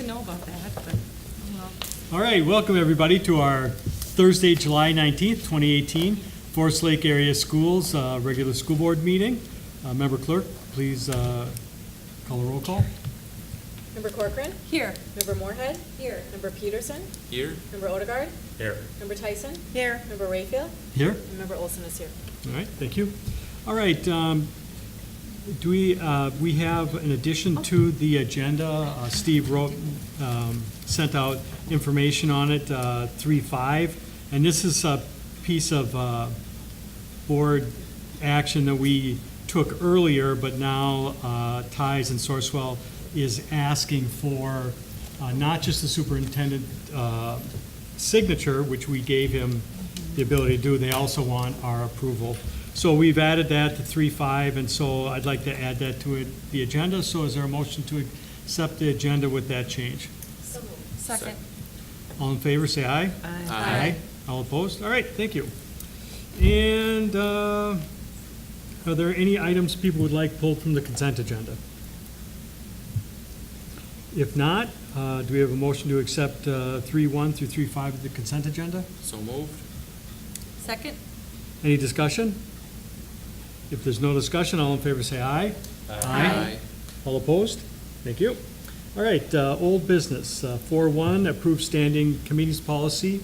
didn't know about that, but, oh well. All right, welcome everybody to our Thursday, July 19th, 2018, Forest Lake Area Schools regular school board meeting. Member Clerk, please call a roll call. Member Corcoran? Here. Member Moorhead? Here. Member Peterson? Here. Member Odegaard? Here. Member Tyson? Here. Member Rayfield? Here. And Member Olson is here. All right, thank you. All right, do we have an addition to the agenda? Steve wrote, sent out information on it, 3.5, and this is a piece of board action that we took earlier, but now Ties and Sourcewell is asking for not just the superintendent signature, which we gave him the ability to do, they also want our approval. So we've added that to 3.5, and so I'd like to add that to the agenda. So is there a motion to accept the agenda with that change? Second. All in favor, say aye. Aye. All opposed? All right, thank you. And are there any items people would like pulled from the consent agenda? If not, do we have a motion to accept 3.1 through 3.5 of the consent agenda? So moved. Second? Any discussion? If there's no discussion, all in favor say aye. Aye. All opposed? Thank you. All right, old business, 4.1, approved standing committees policy,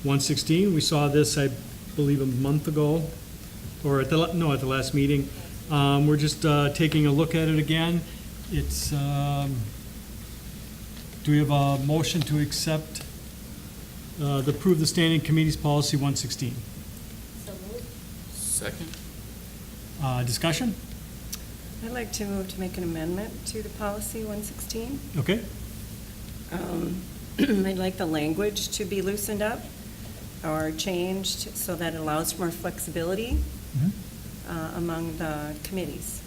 116. We saw this, I believe, a month ago, or at the last meeting. We're just taking a look at it again. It's, do we have a motion to accept, approve the standing committees policy 116? So moved. Second. Discussion? I'd like to move to make an amendment to the policy 116. Okay. I'd like the language to be loosened up or changed so that it allows more flexibility among the committees.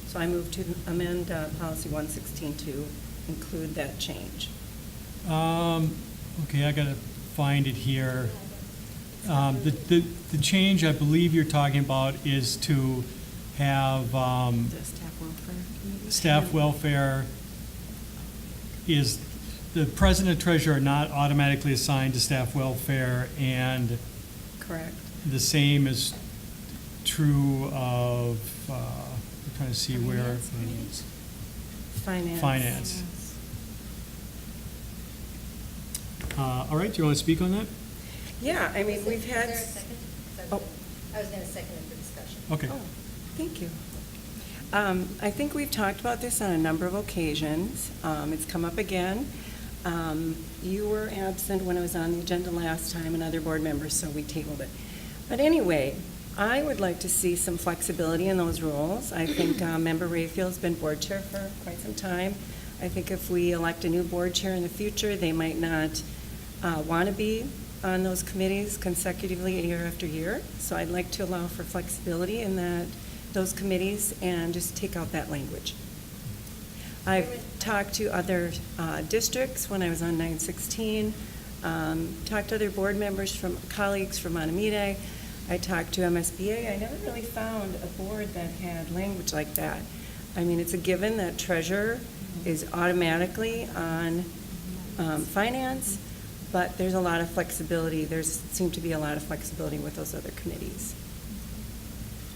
So I move to amend policy 116 to include that change. Okay, I gotta find it here. The change I believe you're talking about is to have The staff welfare committee? staff welfare is, the president and treasurer are not automatically assigned to staff welfare, and Correct. the same is true of, I'm trying to see where. Finance. Finance. All right, do you want to speak on that? Yeah, I mean, we've had. Is there a second? Oh. I was going to second it for discussion. Okay. Oh, thank you. I think we've talked about this on a number of occasions. It's come up again. You were absent when it was on the agenda last time, and other board members, so we tabled it. But anyway, I would like to see some flexibility in those rules. I think Member Rayfield's been board chair for quite some time. I think if we elect a new board chair in the future, they might not want to be on those committees consecutively year after year. So I'd like to allow for flexibility in those committees and just take out that language. I've talked to other districts when I was on 916, talked to other board members, colleagues from Montemita. I talked to MSBA. I never really found a board that had language like that. I mean, it's a given that treasurer is automatically on finance, but there's a lot of flexibility. There seemed to be a lot of flexibility with those other committees.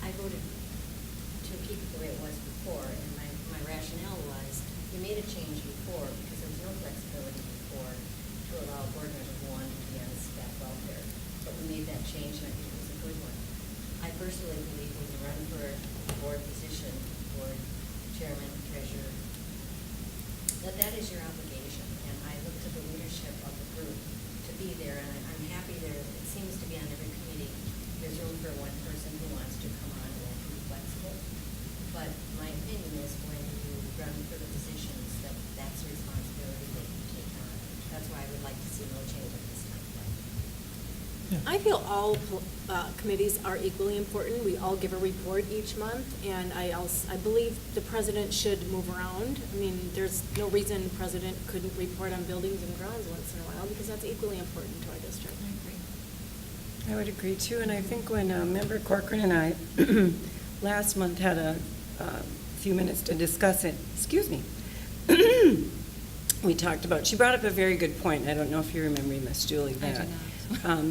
I voted to keep it the way it was before, and my rationale was, we made a change before because there was no flexibility before to allow board members who wanted to be on staff welfare. But we made that change, and I think it was a good one. I personally believe when you run for a board position, board chairman, treasurer, that is your obligation. And I look to the leadership of the group to be there, and I'm happy there. It seems to be on every committee, there's room for one person who wants to come on and can be flexible. But my opinion is when you run for the positions, that's a responsibility that you take on. That's why I would like to see no change at this time. I feel all committees are equally important. We all give a report each month, and I believe the president should move around. I mean, there's no reason the president couldn't report on buildings and grounds once in a while, because that's equally important to our district. I would agree too, and I think when Member Corcoran and I last month had a few minutes to discuss it, excuse me, we talked about, she brought up a very good point. I don't know if you remember, Miss Julie, I do that, not.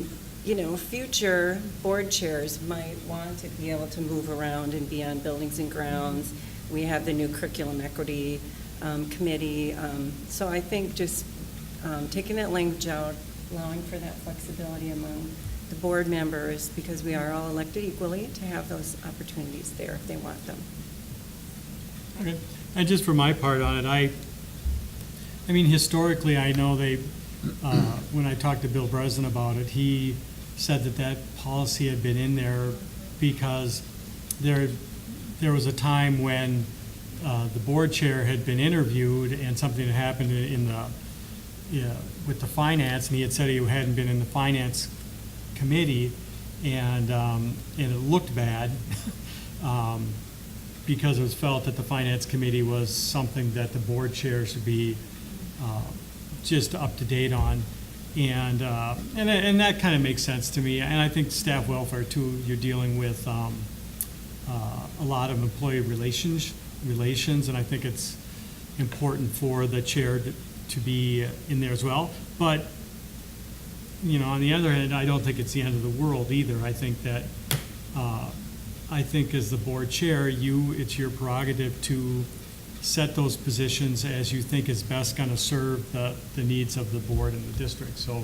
you know, future board chairs might want to be able to move around and be on buildings and grounds. We have the new curriculum equity committee. So I think just taking that language out, allowing for that flexibility among the board members, because we are all elected equally, to have those opportunities there if they want them. Okay. And just for my part on it, I mean, historically, I know they, when I talked to Bill Breslin about it, he said that that policy had been in there because there was a time when the board chair had been interviewed and something had happened in the, with the finance, and he had said he hadn't been in the finance committee, and it looked bad. Because it was felt that the finance committee was something that the board chair should be just up to date on. And that kind of makes sense to me. And I think staff welfare too, you're dealing with a lot of employee relations, and I think it's important for the chair to be in there as well. But, you know, on the other hand, I don't think it's the end of the world either. I think that I think as the board chair, it's your prerogative to set those positions as you think is best going to serve the needs of the board and the district. So,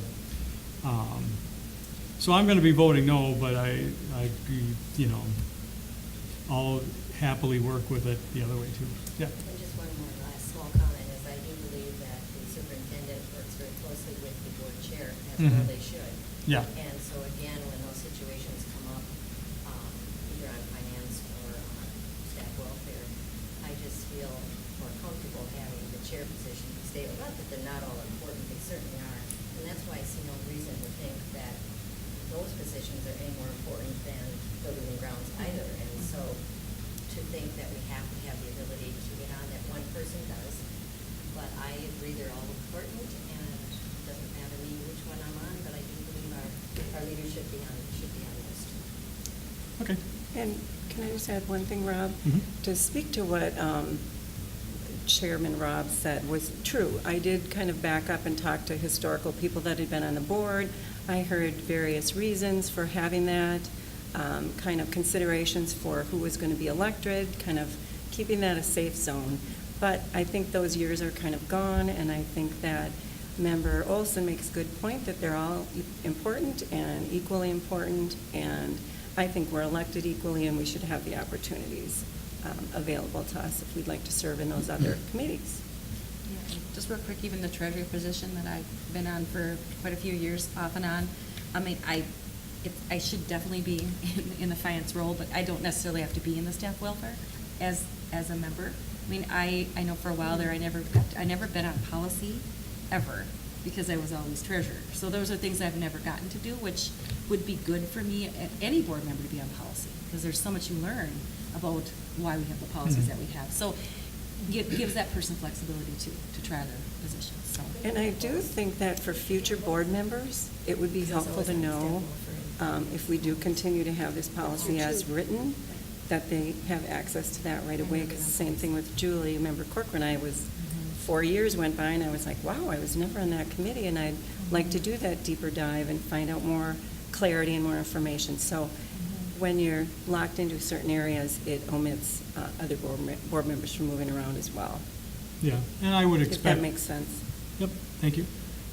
so I'm going to be voting no, but I'd be, you know, I'll happily work with it the other way too. Yeah. And just one more last small comment is I do believe that the superintendent works very closely with the board chair, as well they should. Yeah. And so again, when those situations come up, either on finance or on staff welfare, I just feel more comfortable having the chair position stay. Not that they're not all important, they certainly are. And that's why I see no reason to think that those positions are any more important than building and grounds either. And so to think that we have to have the ability to get on, that one person does. But I agree they're all important, and it doesn't matter to me which one I'm on, but I do believe our leadership should be on the list. Okay. And can I just add one thing, Rob? Mhm. To speak to what Chairman Rob said was true. I did kind of back up and talk to historical people that had been on the board. I heard various reasons for having that, kind of considerations for who was going to be elected, kind of keeping that a safe zone. But I think those years are kind of gone, and I think that Member Olson makes a good point that they're all important and equally important, and I think we're elected equally, and we should have the opportunities available to us if we'd like to serve in those other committees. Yeah, just real quick, even the treasurer position that I've been on for quite a few years, off and on, I mean, I should definitely be in the finance role, but I don't necessarily have to be in the staff welfare as a member. I mean, I know for a while there, I never been on policy, ever, because I was always treasurer. So those are things I've never gotten to do, which would be good for me, any board member, to be on policy, because there's so much you learn about why we have the policies that we have. So gives that person flexibility to try their positions, so. And I do think that for future board members, it would be helpful to know, if we do continue to have this policy as written, that they have access to that right away, because the same thing with Julie. Remember Corcoran, I was, 4 years went by, and I was like, wow, I was never on that committee, and I'd like to do that deeper dive and find out more clarity and more information. So when you're locked into certain areas, it omits other board members from moving around as well. Yeah, and I would expect. If that makes sense. Yep, thank you.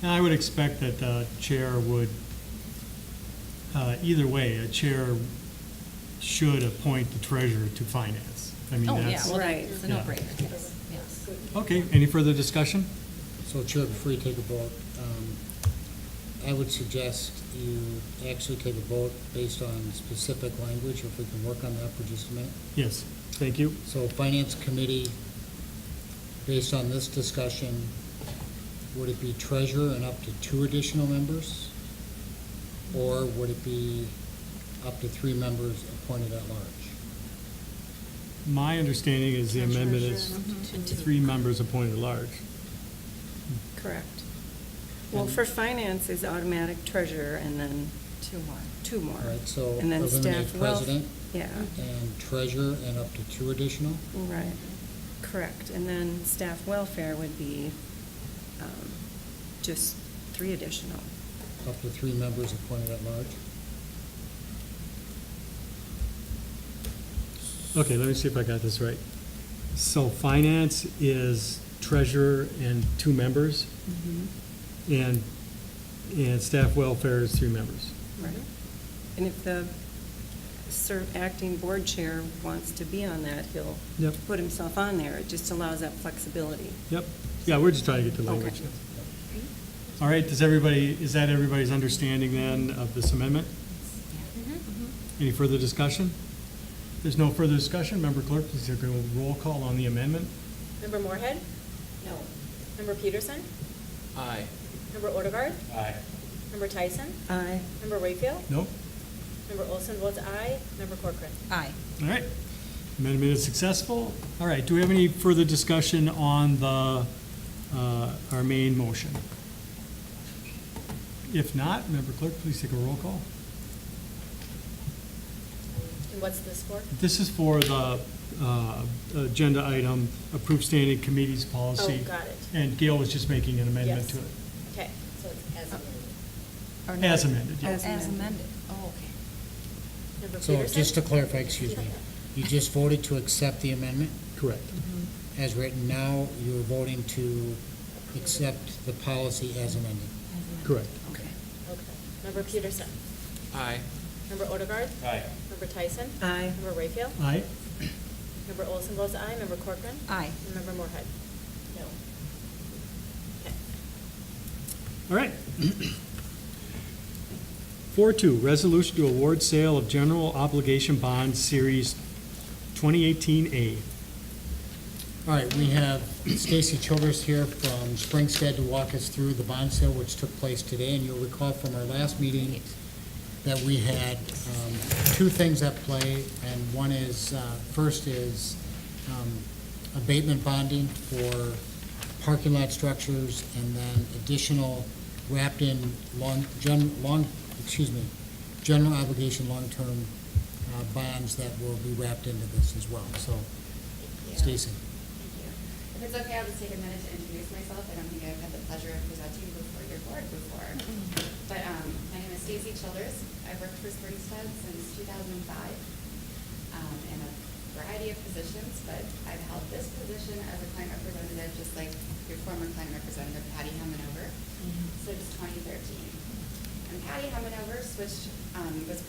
And I would expect that the chair would, either way, a chair should appoint the treasurer to finance. I mean, Oh, yeah, that's. well, Right. it's a Yeah. no-brainer, yes, yes. Okay, any further discussion? So Chair, before you take a vote, I would suggest you actually take a vote based on specific language, if we can work on that for just a minute. Yes, thank you. So Finance Committee, based on this discussion, would it be treasurer and up to 2 additional members? Or would it be up to 3 members appointed at large? My understanding is the amendment is Treasurer. 3 members appointed at large. Correct. Well, for finance is automatic treasurer, and then 2 more. 2 more. All right, so And then eliminate staff wealth. president Yeah, and treasurer and up to 2 additional? right, correct. And then staff welfare would be just 3 additional. Up to 3 members appointed at large. Okay, let me see if I got this right. So finance is treasurer and 2 members, and staff welfare is 3 members. Right. And if the acting board chair wants to be on that, he'll Yep. put himself on there. It just allows that flexibility. Yep, yeah, we're just trying to get the language. Okay. All right, is that everybody's understanding then of this amendment? Any further discussion? There's no further discussion. Member Clerk, please take a roll call on the amendment. Member Moorhead? No. Member Peterson? Aye. Member Odegaard? Aye. Member Tyson? Aye. Member Rayfield? Nope. Member Olson votes aye. Member Corcoran? Aye. All right, amendment is successful. All right, do we have any further discussion on the, our main motion? If not, Member Clerk, please take a roll call. And what's this for? This is for the agenda item, approved standing committees policy. Oh, got it. And Gail was just making an amendment Yes. to it. Okay. So it's as amended. Or As not? amended, yeah. As amended. Oh, okay. Member So Peterson? just to clarify, excuse me, you just voted to accept the amendment Correct. as written. Now you're voting to accept the policy as amended. Correct. Okay. Okay. Member Peterson? Aye. Member Odegaard? Aye. Member Tyson? Aye. Member Rayfield? Aye. Member Olson votes aye. Member Corcoran? Aye. And Member Moorhead? No. Okay. All right. 4.2, resolution to award sale of general obligation bonds, Series 2018A. All right, we have Stacy Childress here from Springstead to walk us through the bond sale, which took place today. And you'll recall from our last meeting that we had 2 things at play. And one is, first is abatement bonding for parking lot structures, and then additional wrapped-in general obligation long-term bonds that will be wrapped into this as well. So, Yeah. Stacy. Thank you. If it's okay, I'll just take a minute to introduce myself. I don't think I've had the pleasure of presenting before your board before. But my name is Stacy Childers. I've worked for Springstead since 2005 in a variety of positions, but I've held this position as a client representative, just like your former client representative, Patty Hemanover, since 2013. And Patty Hemanover was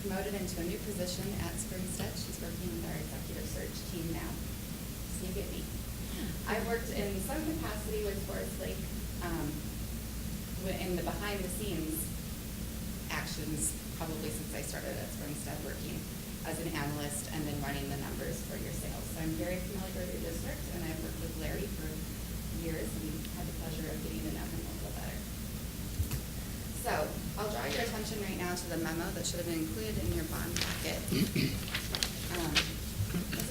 promoted into a new position at Springstead. She's working with our executive search team now. So you get me. I've worked in some capacity with Forest Lake in the behind-the-scenes actions, probably since I started at Springstead, working as an analyst and then running the numbers for your sales. So I'm very familiar with your district, and I've worked with Larry for years and had the pleasure of getting to know him a little better. So I'll draw your attention right now to the memo that should have been included in your bond packet. This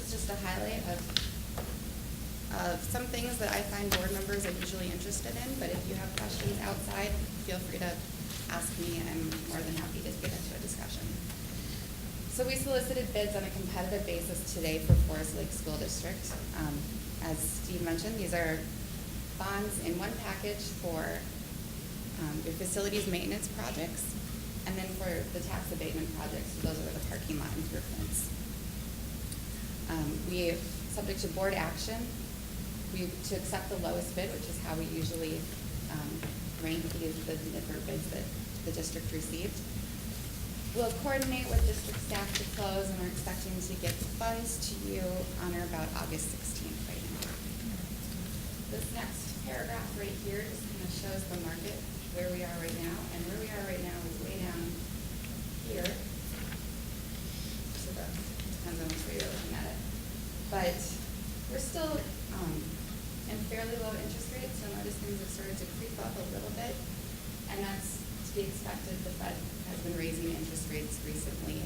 is just a highlight of some things that I find board members are usually interested in, but if you have questions outside, feel free to ask me. I'm more than happy to get into a discussion. So we solicited bids on a competitive basis today for Forest Lake School District. As Steve mentioned, these are bonds in one package for your facilities maintenance projects, and then for the tax abatement projects, those are the parking lot improvements. We, subject to board action, to accept the lowest bid, which is how we usually rank the different bids that the district received. We'll coordinate with district staff to close, and we're expecting to get the funds to you on or about August 16th right now. This next paragraph right here just kind of shows the market, where we are right now, and where we are right now is way down here. So that depends on which way you're looking at it. But we're still in fairly low interest rates. You'll notice things have started to creep up a little bit, and that's to be expected. The Fed has been raising interest rates recently.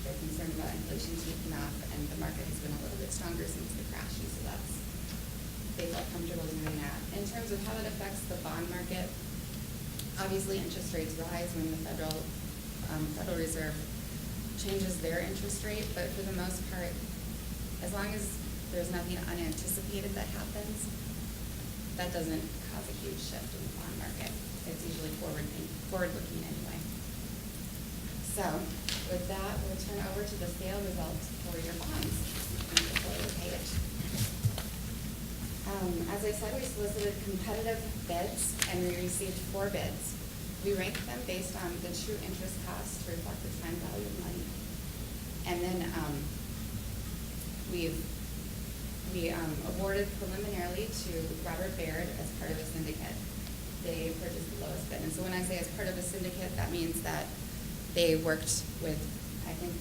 They're concerned about inflation taking off, and the market has been a little bit stronger since the crash, and so they felt comfortable doing that. In terms of how it affects the bond market, obviously interest rates rise when the Federal Reserve changes their interest rate, but for the most part, as long as there's nothing unanticipated that happens, that doesn't cause a huge shift in the bond market. It's usually forward-looking anyway. So with that, we'll turn over to the sale results for your bonds. Before the page. As I said, we solicited competitive bids and we received 4 bids. We ranked them based on the true interest cost to reflect the time value of money. And then we awarded preliminarily to Robert Baird as part of a syndicate. They purchased the lowest bid. And so when I say as part of a syndicate, that means that they worked with, I think,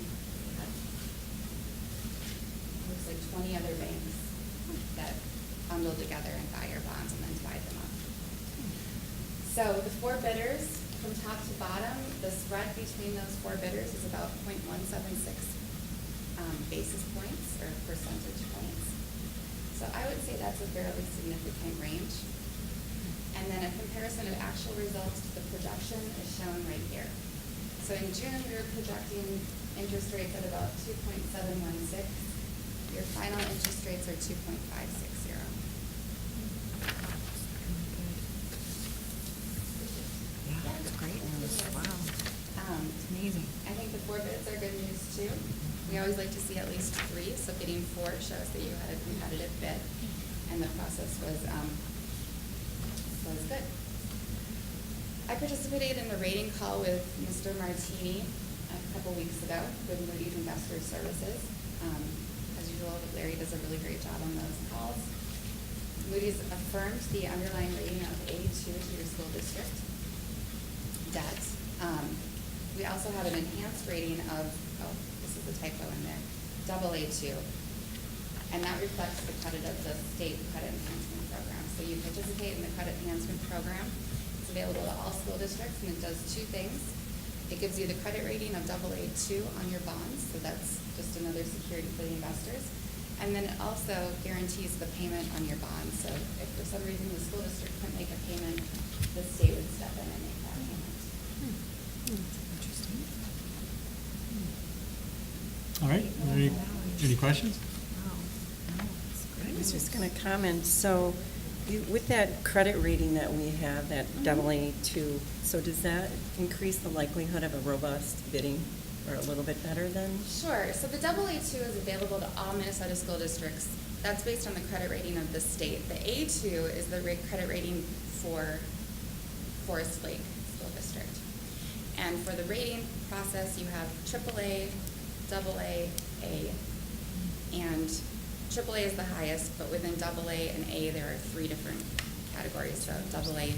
it looks like 20 other banks that bundled together and buy your bonds and then divide them up. So the 4 bidders, from top to bottom, the spread between those 4 bidders is about 0.176 basis points or percentage points. So I would say that's a fairly significant range. And then a comparison of actual results to the projection is shown right here. So in June, we were projecting interest rates at about 2.716. Your final interest rates are 2.560. Yeah, that's great news. Wow. It's amazing. I think the 4 bids are good news too. We always like to see at least 3, so getting 4 shows that you had a competitive bid, and the process was good. I participated in the rating call with Mr. Martini a couple weeks ago with Moody's Investor Services. As usual, Larry does a really great job on those calls. Moody's affirmed the underlying rating of A2 to your school district debt. We also have an enhanced rating of, this is a typo in there, AA2. And that reflects the credit of the state credit enhancement program. So you participate in the credit enhancement program. It's available to all school districts, and it does 2 things. It gives you the credit rating of AA2 on your bonds, so that's just another security for the investors. And then it also guarantees the payment on your bonds. So if for some reason the school district couldn't make a payment, the state would step in and make that payment. Interesting. All right, any questions? Wow. No, it's great I was news. just going to comment, so with that credit rating that we have, that AA2, so does that increase the likelihood of a robust bidding or a little bit better than? Sure. So the AA2 is available to all Minnesota school districts. That's based on the credit rating of the state. The A2 is the credit rating for Forest Lake School District. And for the rating process, you have AAA, AA, A. And AAA is the highest, but within AA and A, there are 3 different categories. So AA1,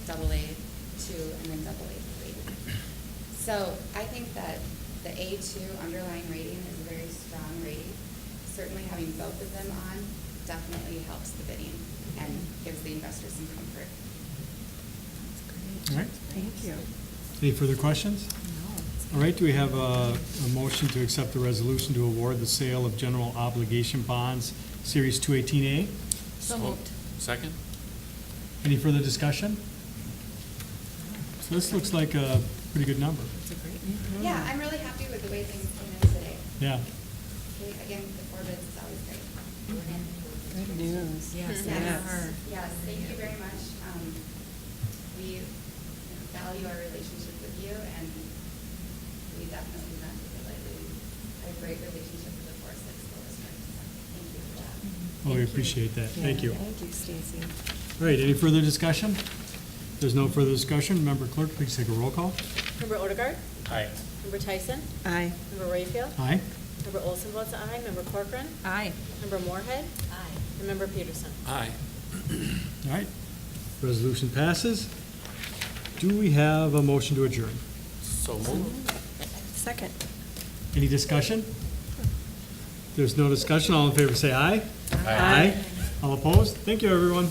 AA2, and then AA3. So I think that the A2 underlying rating is a very strong rating. Certainly having both of them on definitely helps the bidding and gives the investors some comfort. All right, Thank you. any further questions? All right, do we have a motion to accept the resolution to award the sale of general obligation bonds, Series 218A? So moved. Second? Any further discussion? So this looks like a pretty good number. It's a great news. Yeah, I'm really happy with the way things came in today. Yeah. Okay, again, the 4 bids is always great. Good news. Yes, they Yes. are. Yes, thank you very much. We value our relationship with you, and we definitely not take it lightly. We have a great relationship with the Forest Lake School District. So thank you for that. Well, we appreciate that. Thank you. Thank you, Stacy. All right, any further discussion? If there's no further discussion, Member Clerk, please take a roll call. Member Odegaard? Aye. Member Tyson? Aye. Member Rayfield? Aye. Member Olson votes aye. Member Corcoran? Aye. Member Moorhead? Aye. And Member Peterson? Aye. All right, resolution passes. Do we have a motion to adjourn? So moved. Second. Any discussion? There's no discussion. All in favor, say aye. Aye. All opposed? Thank you, everyone.